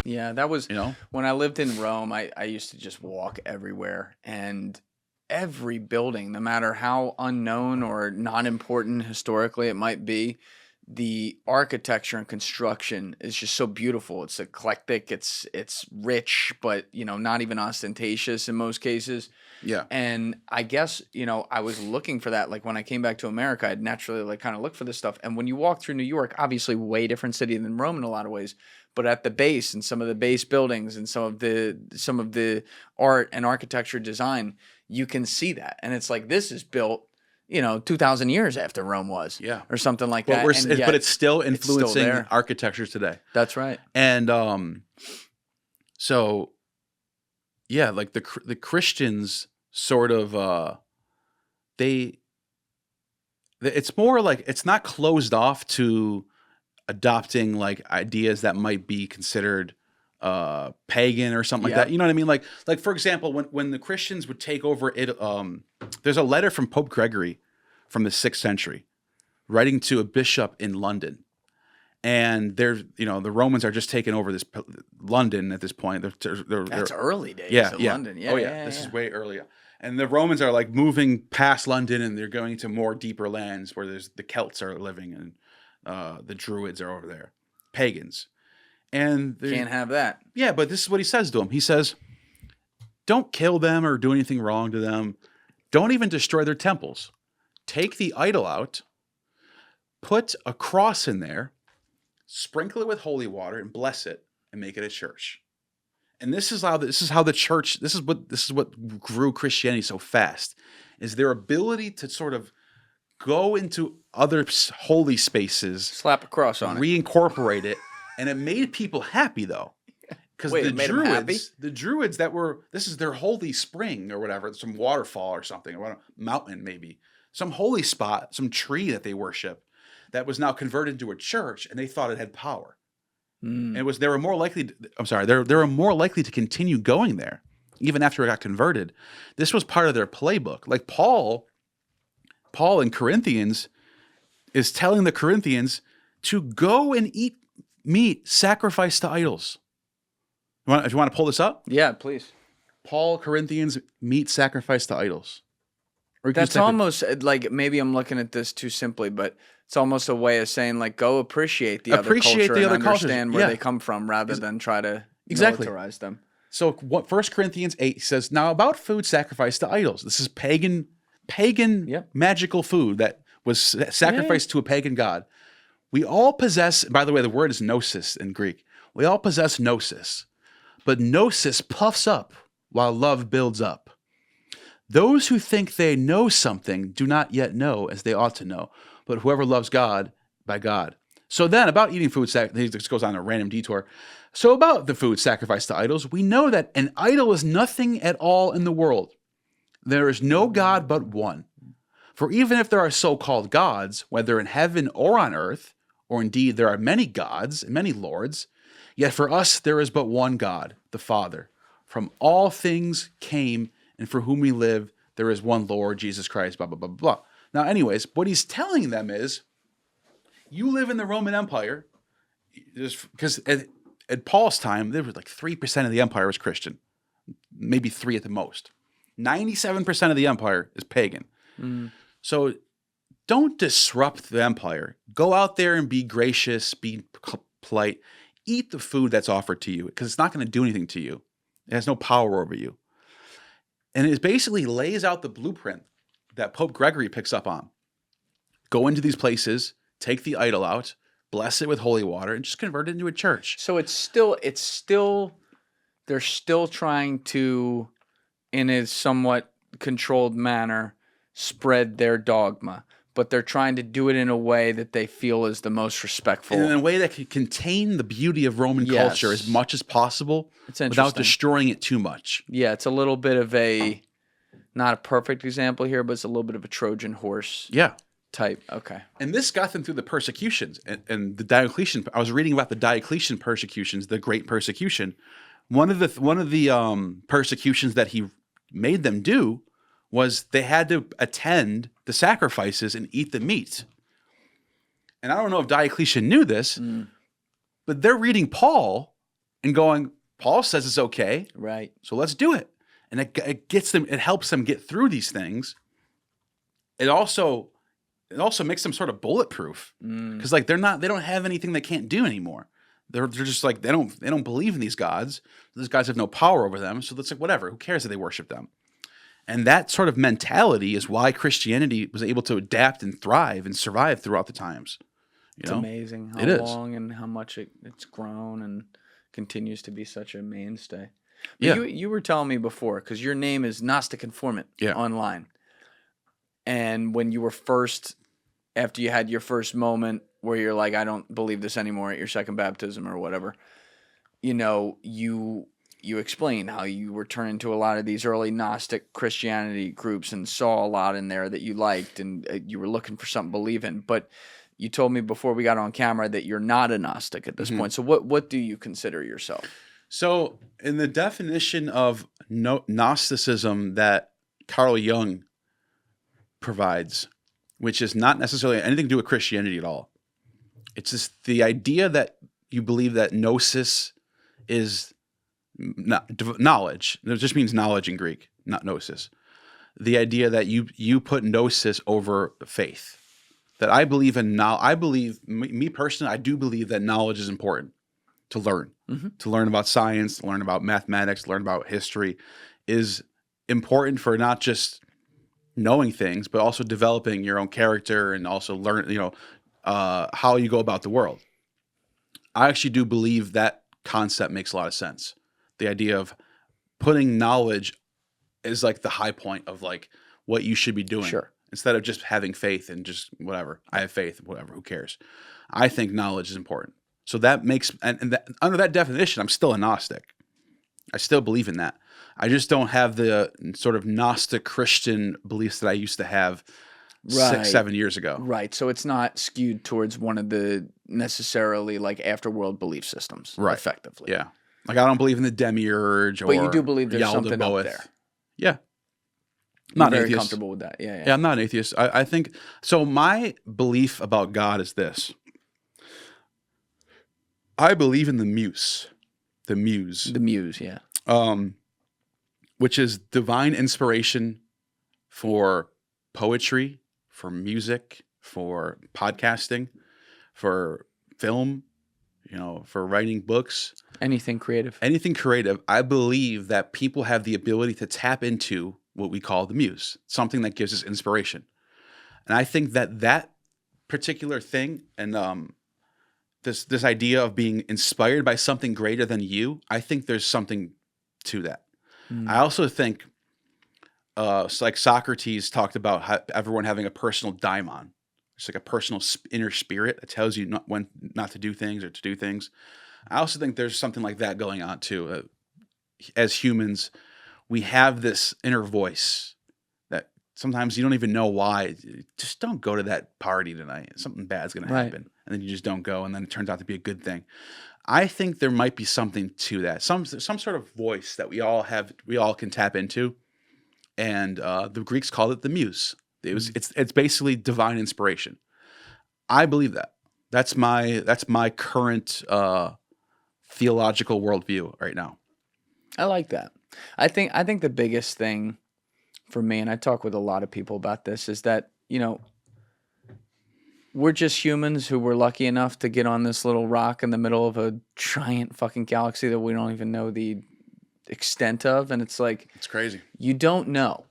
Yeah, that was You know? when I lived in Rome. I used to just walk everywhere, and every building, no matter how unknown or not important historically it might be, the architecture and construction is just so beautiful. It's eclectic, it's rich, but not even ostentatious in most cases. Yeah. And I guess, I was looking for that. Like when I came back to America, I'd naturally like kind of look for this stuff. And when you walk through New York, obviously way different city than Rome in a lot of ways, but at the base and some of the base buildings and some of the art and architecture design, you can see that. And it's like this is built, 2,000 years after Rome was. Yeah. Or something like But that. but it's still influencing there. architecture today. That's right. And so yeah, like the Christians sort of it's more like it's not closed off to adopting like ideas that might be considered pagan or something like that. You know what I mean? Like for example, when the Christians would take over it, there's a letter from Pope Gregory from the 6th century writing to a bishop in London. And the Romans are just taking over this London at this point. That's early days of London. Yeah, this is way earlier. And the Romans are like moving past London and they're going to more deeper lands where the Celts are living and the Druids are over there, pagans. And can't have that. Yeah, but this is what he says to them. He says, don't kill them or do anything wrong to them. Don't even destroy their temples. Take the idol out, put a cross in there, sprinkle it with holy water and bless it and make it a church. And this is how the church, this is what grew Christianity so fast, is their ability to sort of go into other holy spaces, slap a cross on it, reincorporate it, and it made people happy though. Because the Druids this is their holy spring or whatever, some waterfall or something, or a mountain maybe, some holy spot, some tree that they worship that was now converted into a church, and they thought it had power. And they were more likely to continue going there even after it got converted. This was part of their playbook. Like Paul in Corinthians is telling the Corinthians to go and eat meat sacrificed to idols. If you want to pull this up? Yeah, please. Paul, Corinthians, meat sacrificed to idols. That's almost like, maybe I'm looking at this too simply, but it's almost a way of saying like, go appreciate the other culture and understand where they come from rather than try to militarize them. So 1 Corinthians 8 says, now about food sacrificed to idols. This is pagan magical food that was sacrificed to a pagan god. We all possess, by the way, the word is gnosis in Greek. We all possess gnosis, but gnosis puffs up while love builds up. Those who think they know something do not yet know as they ought to know, but whoever loves God, by God. So then about eating food, he just goes on a random detour. So about the food sacrificed to idols, we know that an idol is nothing at all in the world. There is no God but one. For even if there are so-called gods, whether in heaven or on earth, or indeed there are many gods and many lords, yet for us there is but one God, the Father. From all things came, and for whom we live, there is one Lord, Jesus Christ, blah, blah, blah, blah. Now, anyways, what he's telling them is, you live in the Roman Empire, because at Paul's time, there was like 3% of the empire was Christian, maybe 3 at the most. 97% of the empire is pagan. So don't disrupt the empire. Go out there and be gracious, be polite. Eat the food that's offered to you, because it's not going to do anything to you. It has no power over you. And it basically lays out the blueprint that Pope Gregory picks up on. Go into these places, take the idol out, bless it with holy water, and just convert it into a church. So they're still trying to, in a somewhat controlled manner, spread their dogma, but they're trying to do it in a way that they feel is the most respectful. And in a way that can contain the beauty of Roman culture as much as possible without destroying it too much. Yeah, it's a little bit of not a perfect example here, but it's a little bit of a Trojan horse type. Okay. And this got them through the persecutions and the Diocletian. I was reading about the Diocletian persecutions, the Great Persecution. One of the persecutions that he made them do was they had to attend the sacrifices and eat the meat. And I don't know if Diocletian knew this, but they're reading Paul, and going, Paul says it's okay, Right. so let's do it. And it gets them, it helps them get through these things. It also makes them sort of bulletproof because like they don't have anything they can't do anymore. They're just like they don't believe in these gods. These guys have no power over them, so it's like whatever. Who cares that they worship them? And that sort of mentality is why Christianity was able to adapt and thrive and survive throughout the times. It's amazing how long and how much it's grown and continues to be such a mainstay. But you were telling me before, because your name is Gnostic Informant online. And when you were after you had your first moment where you're like, I don't believe this anymore at your second baptism or whatever, you explained how you were turned to a lot of these early Gnostic Christianity groups and saw a lot in there that you liked and you were looking for something to believe in. But you told me before we got on camera that you're not a Gnostic at this point. So what do you consider yourself? So in the definition of Gnosticism that Carl Jung provides, which is not necessarily anything to do with Christianity at all. It's just the idea that you believe that gnosis is knowledge. It just means knowledge in Greek, not gnosis. The idea that you put gnosis over faith. That I believe in me personally, I do believe that knowledge is important to learn. To learn about science, to learn about mathematics, to learn about history is important for not just knowing things, but also developing your own character and also learn, how you go about the world. I actually do believe that concept makes a lot of sense. The idea of putting knowledge is like the high point of like what you should be doing. Sure. Instead of just having faith and just whatever. I have faith, whatever, who cares? I think knowledge is important. So that makes, under that definition, I'm still a Gnostic. I still believe in that. I just don't have the sort of Gnostic Christian beliefs that I used to have 6-7 years ago. Right. So it's not skewed towards one of the necessarily like afterworld belief systems, effectively. Yeah. Like I don't believe in the demiurge, but you do believe there's something up there. Yeah. I'm very comfortable with that. Yeah, I'm not an atheist. I think so. My belief about God is this: I believe in the muse, which is divine inspiration for poetry, for music, for podcasting, for film, for writing books. Anything creative. I believe that people have the ability to tap into what we call the muse, something that gives us inspiration. And I think that particular thing and this idea of being inspired by something greater than you, I think there's something to that. I also think like Socrates talked about everyone having a personal daimon. It's like a personal inner spirit that tells you when not to do things or to do things. I also think there's something like that going on too. As humans, we have this inner voice that sometimes you don't even know why. Just don't go to that party tonight. Something bad's going to happen. And then you just don't go, and then it turns out to be a good thing. I think there might be something to that. Some sort of voice that we all can tap into. And the Greeks called it the muse. It's basically divine inspiration. I believe that. That's my current theological worldview right now. I like that. I think the biggest thing for me, and I talk with a lot of people about this, is that, we're just humans who were lucky enough to get on this little rock in the middle of a giant fucking galaxy that we don't even know the extent of. And it's like, it's crazy. You don't know.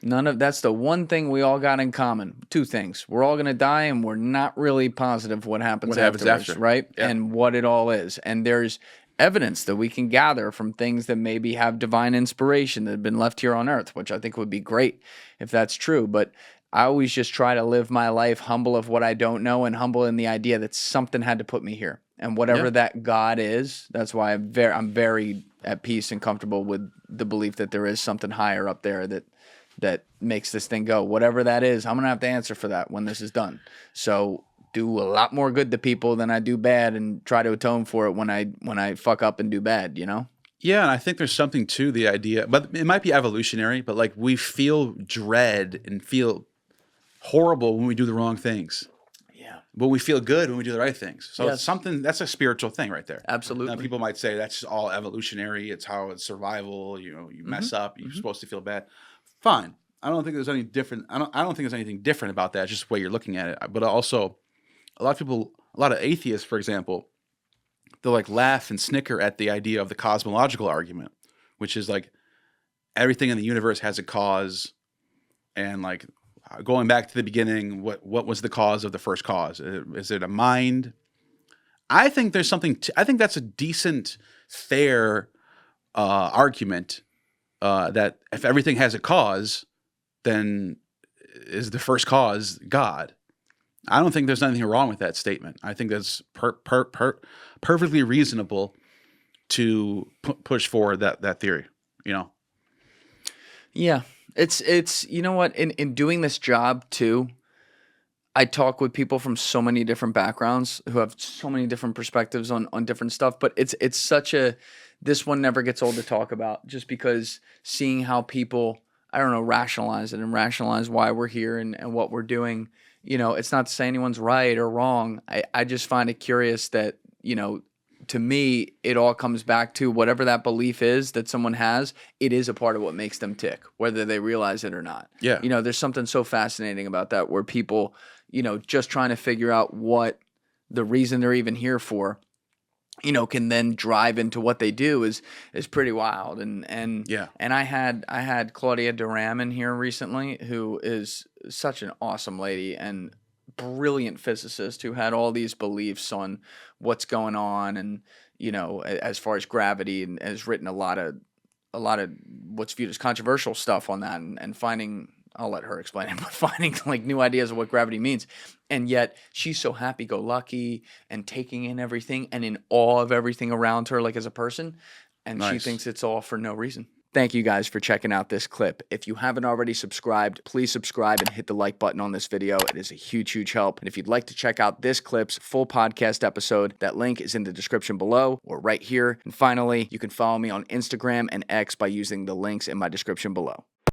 That's the one thing we all got in common. Two things. We're all going to die, and we're not really positive what happens afterwards, right? Yeah. And what it all is. And there's evidence that we can gather from things that maybe have divine inspiration that have been left here on earth, which I think would be great if that's true. But I always just try to live my life humble of what I don't know and humble in the idea that something had to put me here. And whatever that God is, that's why I'm very at peace and comfortable with the belief that there is something higher up there that makes this thing go. Whatever that is, I'm going to have to answer for that when this is done. So do a lot more good to people than I do bad and try to atone for it when I fuck up and do bad, Yeah, and I think there's something to the idea, but it might be evolutionary, but like we feel dread and feel horrible when we do the wrong things. Yeah. but we feel good when we do the right things. So Yes. it's something that's a spiritual thing right there. Absolutely. Now, people might say that's just all evolutionary. It's how it's survival. You mess up, you're supposed to feel bad. Fine. I don't think there's any different. I don't think there's anything different about that. It's just the way you're looking at it. But also, a lot of atheists, for example, they'll like laugh and snicker at the idea of the cosmological argument, which is like everything in the universe has a cause, and like going back to the beginning, what was the cause of the first cause? Is it a mind? I think there's something. I think that's a decent, fair argument. That if everything has a cause, then is the first cause God? I don't think there's anything wrong with that statement. I think that's perfectly reasonable to push forward that theory. Yeah. It's you know what, in doing this job too, I talk with people from so many different backgrounds who have so many different perspectives on different stuff, but it's such a, this one never gets old to talk about, just because seeing how people, I don't know, rationalize it and rationalize why we're here and what we're doing. It's not to say anyone's right or wrong. I just find it curious that, to me, it all comes back to whatever that belief is that someone has, it is a part of what makes them tick, whether they realize it or not. Yeah. There's something so fascinating about that, where people, just trying to figure out what the reason they're even here for, can then drive into what they do is pretty wild. And Yeah. And I had Claudia Duram in here recently, who is such an awesome lady and brilliant physicist who had all these beliefs on what's going on, and as far as gravity, and has written a lot of what's viewed as controversial stuff on that, and finding, I'll let her explain it, but finding like new ideas of what gravity means. And yet she's so happy-go-lucky and taking in everything and in awe of everything around her, like as a person. And Nice. She thinks it's all for no reason. Thank you guys for checking out this clip. If you haven't already subscribed, please subscribe and hit the like button on this video. It is a huge, huge help. And if you'd like to check out this clip's full podcast episode, that link is in the description below or right here. And finally, you can follow me on Instagram and X by using the links in my description below.